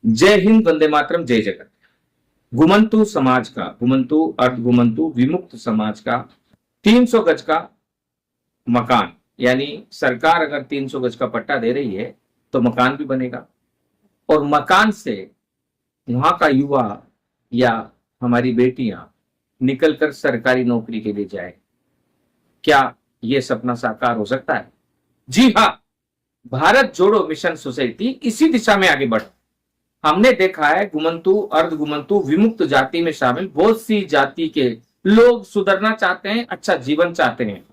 जय हिंद, वंदे मातरम, जय जगत। घुमंतु समाज का, घुमंतु अर्ध घुमंतु विमुक्त समाज का 300 गज का मकान, यानी सरकार अगर 300 गज का पट्टा दे रही है तो मकान भी बनेगा और मकान से वहां का युवा या हमारी बेटियां निकलकर सरकारी नौकरी के लिए जाए। क्या यह सपना साकार हो सकता है? जी हां, भारत जोड़ो मिशन सोसाइटी इसी दिशा में आगे बढ़। हमने देखा है घुमंतु अर्ध घुमंतु विमुक्त जाति में शामिल बहुत सी जाति के लोग सुधरना चाहते हैं, अच्छा जीवन चाहते हैं।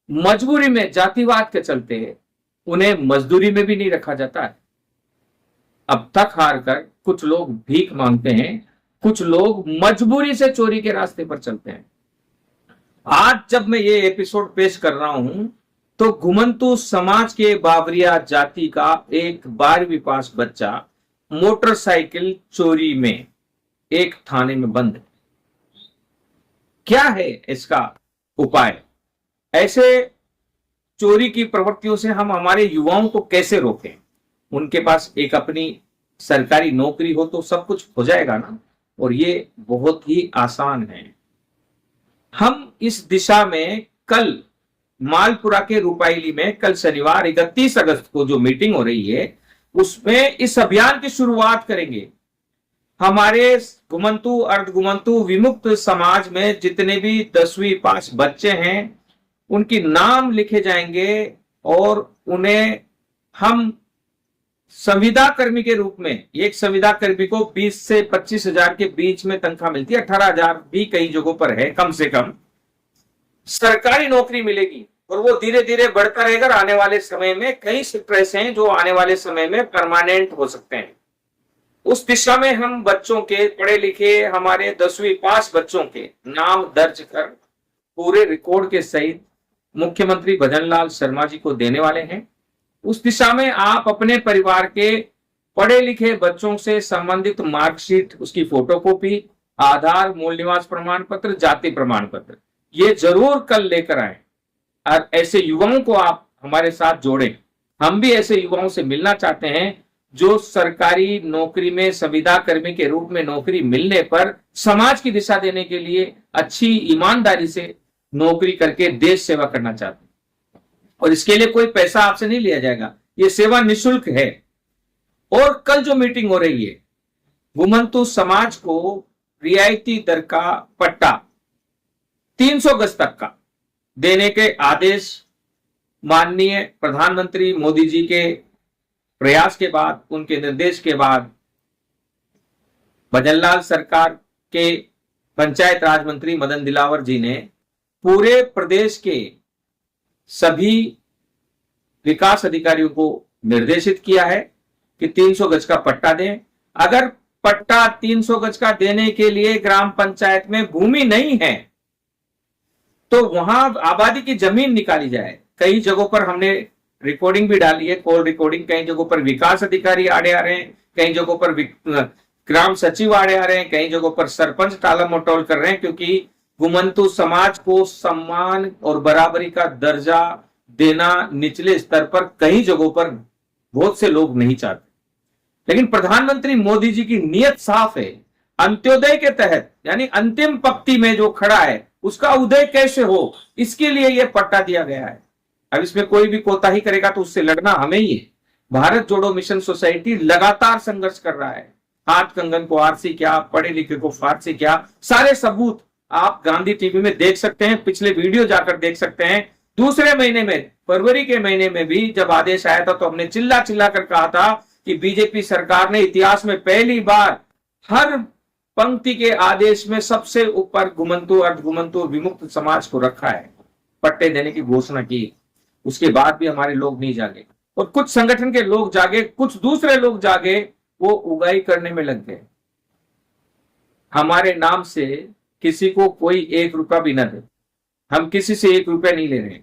मजबूरी में जातिवाद के चलते उन्हें मजदूरी में भी नहीं रखा जाता है। अब तक हार कर कुछ लोग भीख मांगते हैं, कुछ लोग मजबूरी से चोरी के रास्ते पर चलते हैं। आज जब मैं ये एपिसोड पेश कर रहा हूं तो घुमंतु समाज के बावरिया जाति का एक 12वीं पास बच्चा मोटरसाइकिल चोरी में एक थाने में बंद है। क्या है इसका उपाय? ऐसे चोरी की प्रवृत्तियों से हम हमारे युवाओं को कैसे रोकें? उनके पास एक अपनी सरकारी नौकरी हो तो सब कुछ हो जाएगा ना, और ये बहुत ही आसान है। हम इस दिशा में कल मालपुरा के रुपाइली में कल शनिवार 31 अगस्त को जो मीटिंग हो रही है उसमें इस अभियान की शुरुआत करेंगे। हमारे घुमंतु अर्ध घुमंतु विमुक्त समाज में जितने भी 10वीं पास बच्चे हैं उनकी नाम लिखे जाएंगे और उन्हें हम संविदा कर्मी के रूप में, एक संविदा कर्मी को 20 से 25 हजार के बीच में तनख्वाह मिलती है, 18,000 भी कई जगहों पर है, कम से कम सरकारी नौकरी मिलेगी और वो धीरे धीरे बढ़ता रहेगा। आने वाले समय में कई सेक्टर ऐसे हैं जो आने वाले समय में परमानेंट हो सकते हैं। उस दिशा में हम बच्चों के, पढ़े लिखे हमारे 10वीं पास बच्चों के नाम दर्ज कर पूरे रिकॉर्ड के सहित मुख्यमंत्री भजन लाल शर्मा जी को देने वाले हैं। उस दिशा में आप अपने परिवार के पढ़े लिखे बच्चों से संबंधित मार्कशीट, उसकी फोटोकॉपी, आधार, मूल निवास प्रमाण पत्र, जाति प्रमाण पत्र, ये जरूर कल लेकर आए और ऐसे युवाओं को आप हमारे साथ जोड़ें। हम भी ऐसे युवाओं से मिलना चाहते हैं जो सरकारी नौकरी में संविदा कर्मी के रूप में नौकरी मिलने पर समाज की दिशा देने के लिए अच्छी ईमानदारी से नौकरी करके देश सेवा करना चाहते हैं। और इसके लिए कोई पैसा आपसे नहीं लिया जाएगा, ये सेवा निःशुल्क है। और कल जो मीटिंग हो रही है, घुमंतु समाज को रियायती दर का पट्टा 300 गज तक का देने के आदेश माननीय प्रधानमंत्री मोदी जी के प्रयास के बाद, उनके निर्देश के बाद भजनलाल सरकार के पंचायत राज मंत्री मदन दिलावर जी ने पूरे प्रदेश के सभी विकास अधिकारियों को निर्देशित किया है कि 300 गज का पट्टा दें। अगर पट्टा 300 गज का देने के लिए ग्राम पंचायत में भूमि नहीं है तो वहां आबादी की जमीन निकाली जाए। कई जगहों पर हमने रिकॉर्डिंग भी डाली है, कॉल रिकॉर्डिंग। कई जगहों पर विकास अधिकारी आड़े आ रहे हैं, कई जगहों पर ग्राम सचिव आड़े आ रहे हैं, कई जगहों पर सरपंच टाला मटोल कर रहे हैं, क्योंकि घुमंतु समाज को सम्मान और बराबरी का दर्जा देना निचले स्तर पर कई जगहों पर बहुत से लोग नहीं चाहते। लेकिन प्रधानमंत्री मोदी जी की नीयत साफ है। अंत्योदय के तहत, यानी अंतिम पंक्ति में जो खड़ा है उसका उदय कैसे हो, इसके लिए यह पट्टा दिया गया है। अब इसमें कोई भी कोताही करेगा तो उससे लड़ना हमें ही है। भारत जोड़ो मिशन सोसाइटी लगातार संघर्ष कर रहा है। हाथ कंगन को आरसी क्या, पढ़े लिखे को फारसी क्या, सारे सबूत आप गांधी टीवी में देख सकते हैं, पिछले वीडियो जाकर देख सकते हैं। दूसरे महीने में, फरवरी के महीने में भी जब आदेश आया था तो हमने चिल्ला चिल्ला कर कहा था कि बीजेपी सरकार ने इतिहास में पहली बार हर पंक्ति के आदेश में सबसे ऊपर घुमंतु अर्ध घुमंतु विमुक्त समाज को रखा है, पट्टे देने की घोषणा की। उसके बाद भी हमारे लोग नहीं जागे और कुछ संगठन के लोग जागे, कुछ दूसरे लोग जागे, वो उगाई करने में लग गए। हमारे नाम से किसी को कोई 1 रुपया भी न दे, हम किसी से 1 रुपया नहीं ले रहे।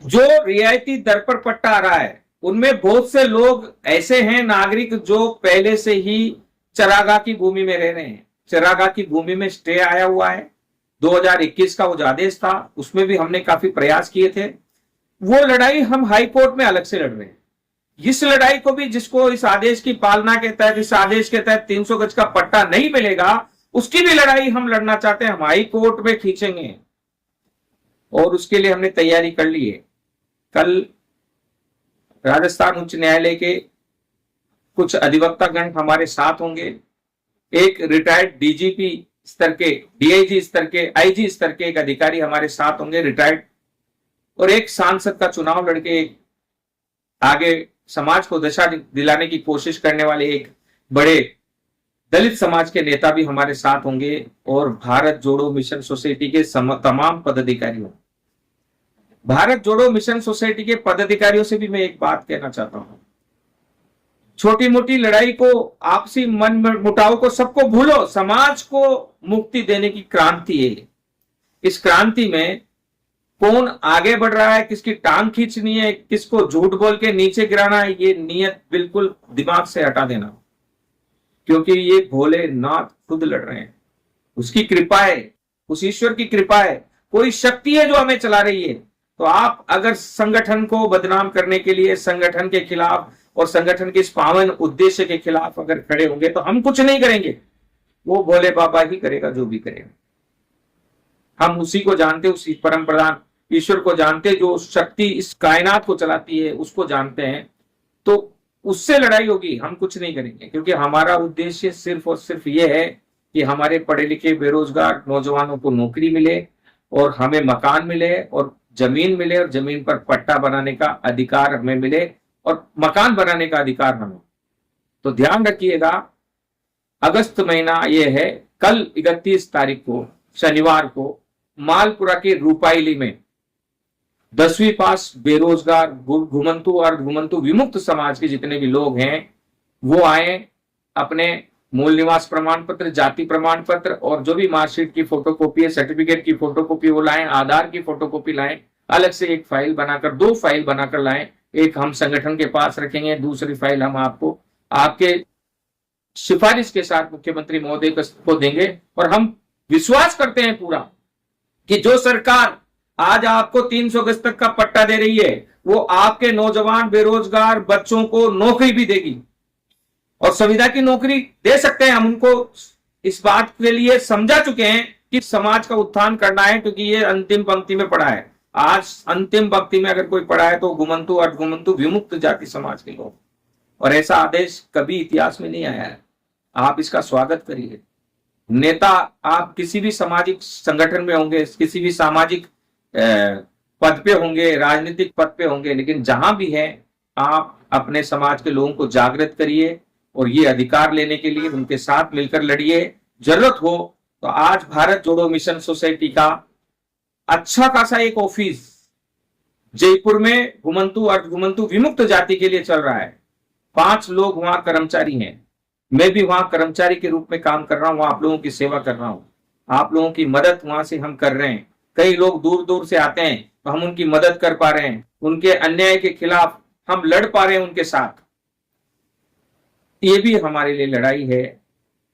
जो रियायती दर पर पट्टा आ रहा है उनमें बहुत से लोग ऐसे हैं नागरिक जो पहले से ही चरागाह की भूमि में रह रहे हैं। चरागाह की भूमि में स्टे आया हुआ है। 2021 का वो जो आदेश था उसमें भी हमने काफी प्रयास किए थे। वो लड़ाई हम हाई कोर्ट में अलग से लड़ रहे हैं। इस लड़ाई को भी, जिसको इस आदेश की पालना के तहत, इस आदेश के तहत 300 गज का पट्टा नहीं मिलेगा, उसकी भी लड़ाई हम लड़ना चाहते हैं। हम हाई कोर्ट में खींचेंगे और उसके लिए हमने तैयारी कर ली है। कल राजस्थान उच्च न्यायालय के कुछ अधिवक्तागण हमारे साथ होंगे। एक रिटायर्ड डीजीपी स्तर के, डीआईजी स्तर के, आईजी स्तर के एक अधिकारी हमारे साथ होंगे, रिटायर्ड, और एक सांसद का चुनाव लड़के आगे समाज को दिशा दिलाने की कोशिश करने वाले एक बड़े दलित समाज के नेता भी हमारे साथ होंगे, और भारत जोड़ो मिशन सोसाइटी के तमाम पदाधिकारियों, भारत जोड़ो मिशन सोसाइटी के पदाधिकारियों से भी मैं एक बात कहना चाहता हूं। छोटी मोटी लड़ाई को, आपसी मन मुटाव को, सबको भूलो। समाज को मुक्ति देने की क्रांति है। इस क्रांति में कौन आगे बढ़ रहा है, किसकी टांग खींचनी है, किसको झूठ बोल के नीचे गिराना है, ये नियत बिल्कुल दिमाग से हटा देना, क्योंकि ये भोलेनाथ खुद लड़ रहे हैं। उसकी कृपा है, उस ईश्वर की कृपा है, कोई शक्ति है जो हमें चला रही है। तो आप अगर संगठन को बदनाम करने के लिए, संगठन के खिलाफ और संगठन के इस पावन उद्देश्य के खिलाफ अगर खड़े होंगे तो हम कुछ नहीं करेंगे, वो भोले बाबा ही करेगा जो भी करेगा। हम उसी को जानते, उसी परम प्रधान ईश्वर को जानते, जो शक्ति इस कायनात को चलाती है उसको जानते हैं। तो उससे लड़ाई होगी, हम कुछ नहीं करेंगे, क्योंकि हमारा उद्देश्य सिर्फ और सिर्फ ये है कि हमारे पढ़े लिखे बेरोजगार नौजवानों को नौकरी मिले, और हमें मकान मिले, और जमीन मिले, और जमीन पर पट्टा बनाने का अधिकार हमें मिले, और मकान बनाने का अधिकार हमें। तो ध्यान रखिएगा, अगस्त महीना ये है, कल 31 तारीख को शनिवार को मालपुरा के रूपाइली में 10वीं पास बेरोजगार घुमंतु और घुमंतु विमुक्त समाज के जितने भी लोग हैं वो आए, अपने मूल निवास प्रमाण पत्र, जाति प्रमाण पत्र, और जो भी मार्कशीट की फोटोकॉपी है, सर्टिफिकेट की फोटोकॉपी वो लाएं, आधार की फोटोकॉपी लाएं, अलग से एक फाइल बनाकर, 2 फाइल बनाकर लाएं। एक हम संगठन के पास रखेंगे, दूसरी फाइल हम आपको आपके सिफारिश के साथ मुख्यमंत्री महोदय को देंगे। और हम विश्वास करते हैं पूरा कि जो सरकार आज आपको 300 गज तक का पट्टा दे रही है, वो आपके नौजवान बेरोजगार बच्चों को नौकरी भी देगी, और संविदा की नौकरी दे सकते हैं। हम उनको इस बात के लिए समझा चुके हैं कि समाज का उत्थान करना है, क्योंकि ये अंतिम पंक्ति में पड़ा है। आज अंतिम पंक्ति में अगर कोई पड़ा है तो घुमंतु और घुमंतु विमुक्त जाति समाज के लोग, और ऐसा आदेश कभी इतिहास में नहीं आया है। आप इसका स्वागत करिए। नेता आप किसी भी सामाजिक संगठन में होंगे, किसी भी सामाजिक पद पे होंगे, राजनीतिक पद पे होंगे, लेकिन जहां भी है आप अपने समाज के लोगों को जागृत करिए, और ये अधिकार लेने के लिए उनके साथ मिलकर लड़िए। जरूरत हो तो आज भारत जोड़ो मिशन सोसाइटी का अच्छा खासा एक ऑफिस जयपुर में घुमंतु और घुमंतु विमुक्त जाति के लिए चल रहा है। 5 लोग वहां कर्मचारी हैं, मैं भी वहां कर्मचारी के रूप में काम कर रहा हूं, आप लोगों की सेवा कर रहा हूं, आप लोगों की मदद वहां से हम कर रहे हैं। कई लोग दूर दूर से आते हैं तो हम उनकी मदद कर पा रहे हैं, उनके अन्याय के खिलाफ हम लड़ पा रहे हैं उनके साथ। ये भी हमारे लिए लड़ाई है।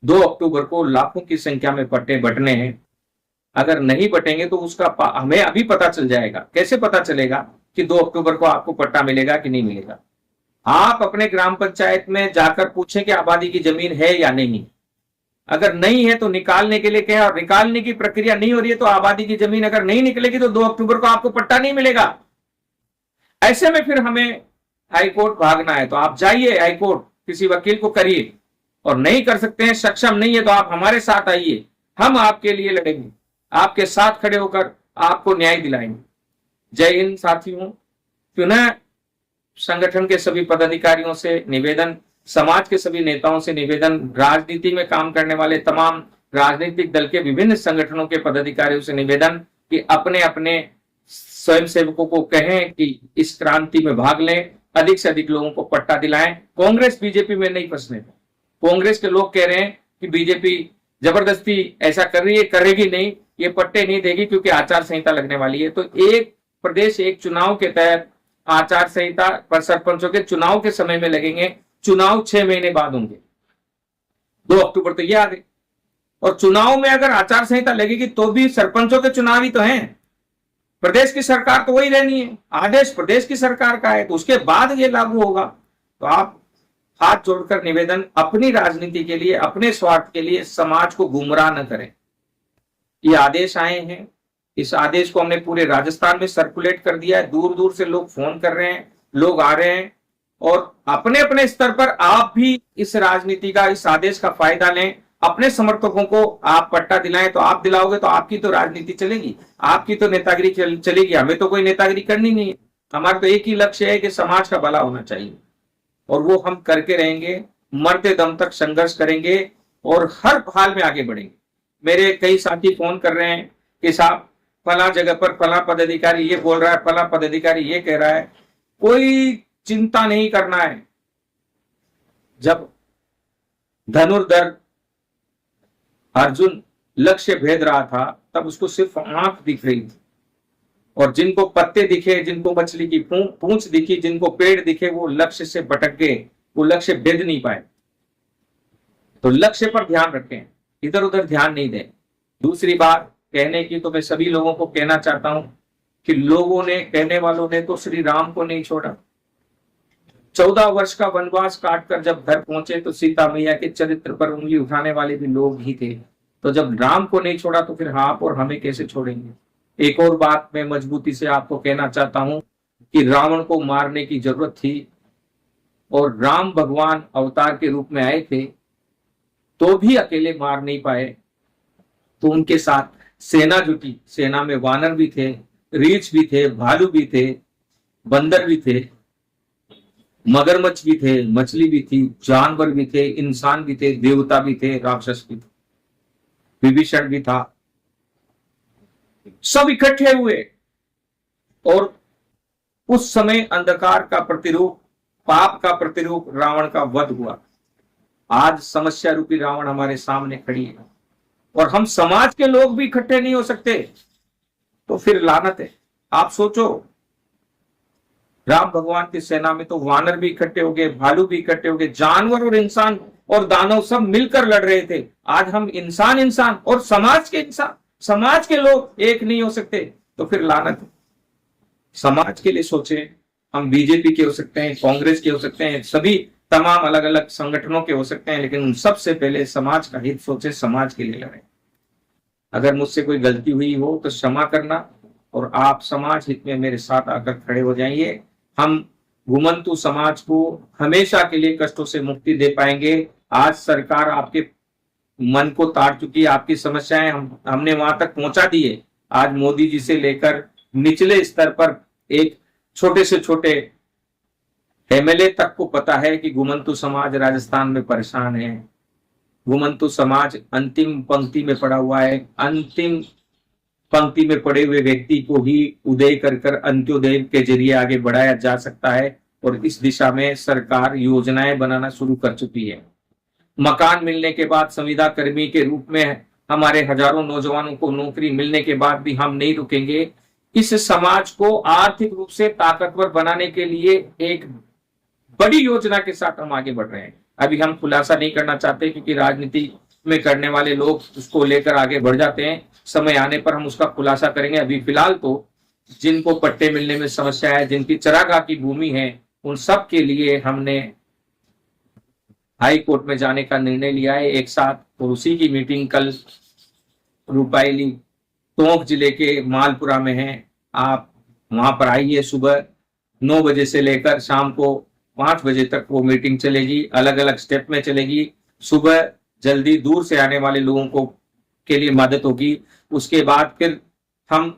2 अक्टूबर को लाखों की संख्या में पट्टे बंटने हैं। अगर नहीं बटेंगे तो उसका हमें अभी पता चल जाएगा। कैसे पता चलेगा कि 2 अक्टूबर को आपको पट्टा मिलेगा कि नहीं मिलेगा? आप अपने ग्राम पंचायत में जाकर पूछें कि आबादी की जमीन है या नहीं। अगर नहीं है तो निकालने के लिए क्या, और निकालने की प्रक्रिया नहीं हो रही है तो आबादी की जमीन अगर नहीं निकलेगी तो 2 अक्टूबर को आपको पट्टा नहीं मिलेगा। ऐसे में फिर हमें हाईकोर्ट भागना है तो आप जाइए हाईकोर्ट, किसी वकील को करिए, और नहीं कर सकते हैं, सक्षम नहीं है तो आप हमारे साथ आइए, हम आपके लिए लड़ेंगे, आपके साथ खड़े होकर आपको न्याय दिलाएंगे। जय हिंद साथियों। पुनः संगठन के सभी पदाधिकारियों से निवेदन, समाज के सभी नेताओं से निवेदन, राजनीति में काम करने वाले तमाम राजनीतिक दल के विभिन्न संगठनों के पदाधिकारियों से निवेदन कि अपने अपने स्वयंसेवकों को कहें कि इस क्रांति में भाग लें, अधिक से अधिक लोगों को पट्टा दिलाएं। कांग्रेस बीजेपी में नहीं फंसने। कांग्रेस के लोग कह रहे हैं कि बीजेपी जबरदस्ती ऐसा कर रही है, करेगी नहीं, ये पट्टे नहीं देगी क्योंकि आचार संहिता लगने वाली है। तो एक प्रदेश एक चुनाव के तहत आचार संहिता पर सरपंचों के चुनाव के समय में लगेंगे। चुनाव 6 महीने बाद होंगे, 2 अक्टूबर तो ये आ गए, और चुनाव में अगर आचार संहिता लगेगी तो भी सरपंचों के चुनाव ही तो हैं। प्रदेश की सरकार तो वही रहनी है, आदेश प्रदेश की सरकार का है, तो उसके बाद ये लागू होगा। तो आप हाथ जोड़कर निवेदन, अपनी राजनीति के लिए, अपने स्वार्थ के लिए समाज को गुमराह न करें। ये आदेश आए हैं, इस आदेश को हमने पूरे राजस्थान में सर्कुलेट कर दिया है। दूर दूर से लोग फोन कर रहे हैं, लोग आ रहे हैं, और अपने अपने स्तर पर आप भी इस राजनीति का, इस आदेश का फायदा लें। अपने समर्थकों को आप पट्टा दिलाएं, तो आप दिलाओगे तो आपकी तो राजनीति चलेगी, आपकी तो नेतागिरी चलेगी। हमें तो कोई नेतागिरी करनी नहीं है। हमारा तो एक ही लक्ष्य है कि समाज का भला होना चाहिए, और वो हम करके रहेंगे, मरते दम तक संघर्ष करेंगे और हर हाल में आगे बढ़ेंगे। मेरे कई साथी फोन कर रहे हैं कि साहब फला जगह पर फला पदाधिकारी ये बोल रहा है, फला पदाधिकारी ये कह रहा है। कोई चिंता नहीं करना है। जब धनुर्धर अर्जुन लक्ष्य भेद रहा था, तब उसको सिर्फ आंख दिख रही थी, और जिनको पत्ते दिखे, जिनको मछली की पूंछ दिखी, जिनको पेड़ दिखे, वो लक्ष्य से भटक गए, वो लक्ष्य भेद नहीं पाए। तो लक्ष्य पर ध्यान रखें, इधर उधर ध्यान नहीं दें। दूसरी बात कहने की, तो मैं सभी लोगों को कहना चाहता हूं कि लोगों ने, कहने वालों ने तो श्री राम को नहीं छोड़ा। 14 वर्ष का वनवास काटकर जब घर पहुंचे, तो सीता मैया के चरित्र पर उंगली उठाने वाले भी लोग ही थे। तो जब राम को नहीं छोड़ा, तो फिर आप और हमें कैसे छोड़ेंगे। एक और बात मैं मजबूती से आपको कहना चाहता हूं कि रावण को मारने की जरूरत थी, और राम भगवान अवतार के रूप में आए थे, तो भी अकेले मार नहीं पाए। तो उनके साथ सेना जुटी। सेना में वानर भी थे, रीछ भी थे, भालू भी थे, बंदर भी थे, मगरमच्छ भी थे, मछली भी थी, जानवर भी थे, इंसान भी थे, देवता भी थे, राक्षस भी थे, विभीषण भी था। सब इकट्ठे हुए, और उस समय अंधकार का प्रतिरूप, पाप का प्रतिरूप रावण का वध हुआ। आज समस्या रूपी रावण हमारे सामने खड़ी है, और हम समाज के लोग भी इकट्ठे नहीं हो सकते, तो फिर लानत है। आप सोचो, राम भगवान की सेना में तो वानर भी इकट्ठे हो गए, भालू भी इकट्ठे हो गए, जानवर और इंसान और दानव सब मिलकर लड़ रहे थे। आज हम इंसान और समाज के लोग एक नहीं हो सकते, तो फिर लानत है। समाज के लिए सोचे। हम बीजेपी के हो सकते हैं, कांग्रेस के हो सकते हैं, सभी तमाम अलग अलग संगठनों के हो सकते हैं, लेकिन सबसे पहले समाज का हित सोचे, समाज के लिए लड़े। अगर मुझसे कोई गलती हुई हो तो क्षमा करना, और आप समाज हित में मेरे साथ आकर खड़े हो जाइए। हम घुमंतु समाज को हमेशा के लिए कष्टों से मुक्ति दे पाएंगे। आज सरकार आपके मन को ताड़ चुकी है, आपकी समस्याएं हमने वहां तक पहुंचा दी है। आज मोदी जी से लेकर निचले स्तर पर एक छोटे से छोटे एमएलए तक को पता है कि घुमंतु समाज राजस्थान में परेशान है। घुमंतु समाज अंतिम पंक्ति में पड़ा हुआ है। अंतिम पंक्ति में पड़े हुए व्यक्ति को ही उदय कर अंत्योदय के जरिए आगे बढ़ाया जा सकता है, और इस दिशा में सरकार योजनाएं बनाना शुरू कर चुकी है। मकान मिलने के बाद संविदा कर्मी के रूप में हमारे हजारों नौजवानों को नौकरी मिलने के बाद भी हम नहीं रुकेंगे। इस समाज को आर्थिक रूप से ताकतवर बनाने के लिए एक बड़ी योजना के साथ हम आगे बढ़ रहे हैं। अभी हम खुलासा नहीं करना चाहते, क्योंकि राजनीति में करने वाले लोग उसको लेकर आगे बढ़ जाते हैं। समय आने पर हम उसका खुलासा करेंगे। अभी फिलहाल तो जिनको पट्टे मिलने में समस्या है, जिनकी चरागाह की भूमि है, उन सब के लिए हमने हाई कोर्ट में जाने का निर्णय लिया है एक साथ। और उसी की मीटिंग कल रूपायली टोंक जिले के मालपुरा में है। आप वहां पर आइए। सुबह 9 बजे से लेकर शाम को 5 बजे तक वो मीटिंग चलेगी, अलग अलग स्टेप में चलेगी। सुबह जल्दी दूर से आने वाले लोगों को के लिए मदद होगी। उसके बाद फिर हम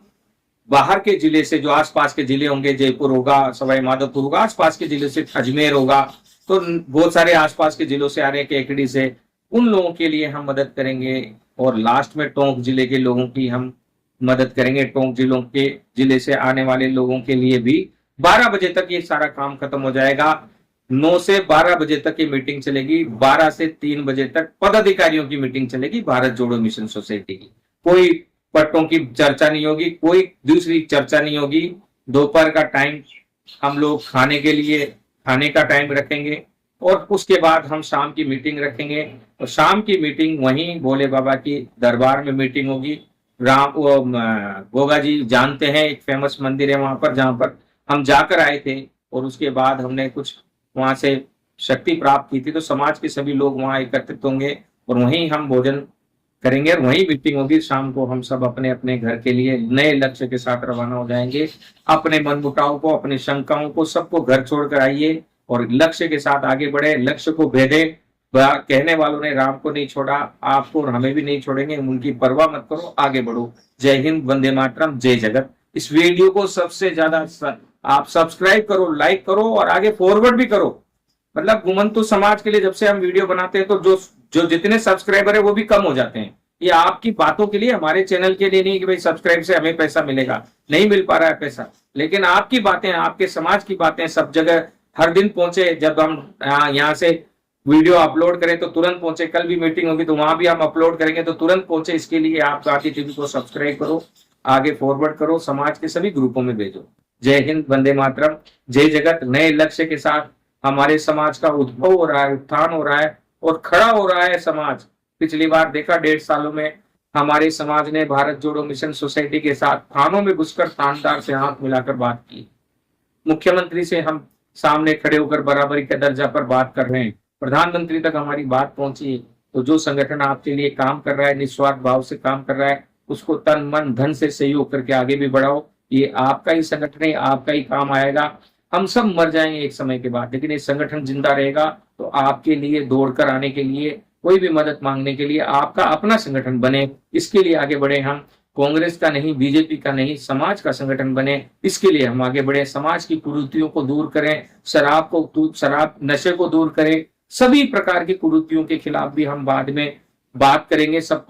बाहर के जिले से, जो आसपास के जिले होंगे, जयपुर होगा, सवाई माधोपुर होगा, आसपास के जिले से अजमेर होगा, तो बहुत सारे आसपास के जिलों से आ रहे हैं, केकड़ी से, उन लोगों के लिए हम मदद करेंगे। और लास्ट में टोंक जिले के लोगों की हम मदद करेंगे। टोंक जिले से आने वाले लोगों के लिए भी 12 बजे तक ये सारा काम खत्म हो जाएगा। 9 से 12 बजे तक ये मीटिंग चलेगी। 12 से 3 बजे तक पदाधिकारियों की मीटिंग चलेगी, भारत जोड़ो मिशन सोसाइटी की। कोई पट्टों की चर्चा नहीं होगी, कोई दूसरी चर्चा नहीं होगी। दोपहर का टाइम हम लोग खाने का टाइम रखेंगे, और उसके बाद हम शाम की मीटिंग रखेंगे। और शाम की मीटिंग वहीं भोले बाबा की दरबार में मीटिंग होगी। गोगा जी जानते हैं, एक फेमस मंदिर है वहां पर, जहां पर हम जाकर आए थे। और उसके बाद हमने कुछ वहां से शक्ति प्राप्त की थी, तो समाज के सभी लोग वहां एकत्रित होंगे और वहीं हम भोजन करेंगे और वहीं मीटिंग होगी। शाम को हम सब अपने अपने घर के लिए नए लक्ष्य के साथ रवाना हो जाएंगे। अपने मनमुटाव को, अपनी शंकाओं को, सबको घर छोड़कर आइए और लक्ष्य के साथ आगे बढ़े, लक्ष्य को भेदे। कहने वालों ने राम को नहीं छोड़ा, आपको और हमें भी नहीं छोड़ेंगे, उनकी परवाह मत करो, आगे बढ़ो। जय हिंद, वंदे मातरम, जय जगत। इस वीडियो को सबसे ज्यादा आप सब्सक्राइब करो, लाइक करो और आगे फॉरवर्ड भी करो। मतलब घुमंतु समाज के लिए जब से हम वीडियो बनाते हैं तो जो जितने सब्सक्राइबर है वो भी कम हो जाते हैं। ये आपकी बातों के लिए, हमारे चैनल के लिए नहीं कि भाई सब्सक्राइब से हमें पैसा मिलेगा, नहीं मिल पा रहा है पैसा, लेकिन आपकी बातें, आपके समाज की बातें सब जगह हर दिन पहुंचे। जब हम यहाँ से वीडियो अपलोड करें तो तुरंत पहुंचे, कल भी मीटिंग होगी तो वहां भी हम अपलोड करेंगे तो तुरंत पहुंचे। इसके लिए आप गांधी टीवी को सब्सक्राइब करो, आगे फॉरवर्ड करो, समाज के सभी ग्रुपों में भेजो। जय हिंद, वंदे मातरम, जय जगत। नए लक्ष्य के साथ हमारे समाज का उद्भव हो रहा है, उत्थान हो रहा है और खड़ा हो रहा है समाज। पिछली बार देखा 1.5 सालों में हमारे समाज ने भारत जोड़ो मिशन सोसाइटी के साथ थानों में घुसकर थानेदार से हाथ मिलाकर बात की। मुख्यमंत्री से हम सामने खड़े होकर बराबरी के दर्जा पर बात कर रहे हैं। प्रधानमंत्री तक हमारी बात पहुंची। तो जो संगठन आपके लिए काम कर रहा है, निस्वार्थ भाव से काम कर रहा है, उसको तन मन धन से सहयोग करके आगे भी बढ़ाओ। ये आपका ही संगठन है, आपका ही काम आएगा। हम सब मर जाएंगे एक समय के बाद, लेकिन ये संगठन जिंदा रहेगा। तो आपके लिए दौड़कर आने के लिए, कोई भी मदद मांगने के लिए आपका अपना संगठन बने, इसके लिए आगे बढ़े हम। कांग्रेस का नहीं, बीजेपी का नहीं, समाज का संगठन बने, इसके लिए हम आगे बढ़े। समाज की कुरीतियों को दूर करें, शराब नशे को दूर करें, सभी प्रकार की कुरीतियों के खिलाफ भी हम बाद में बात करेंगे। सब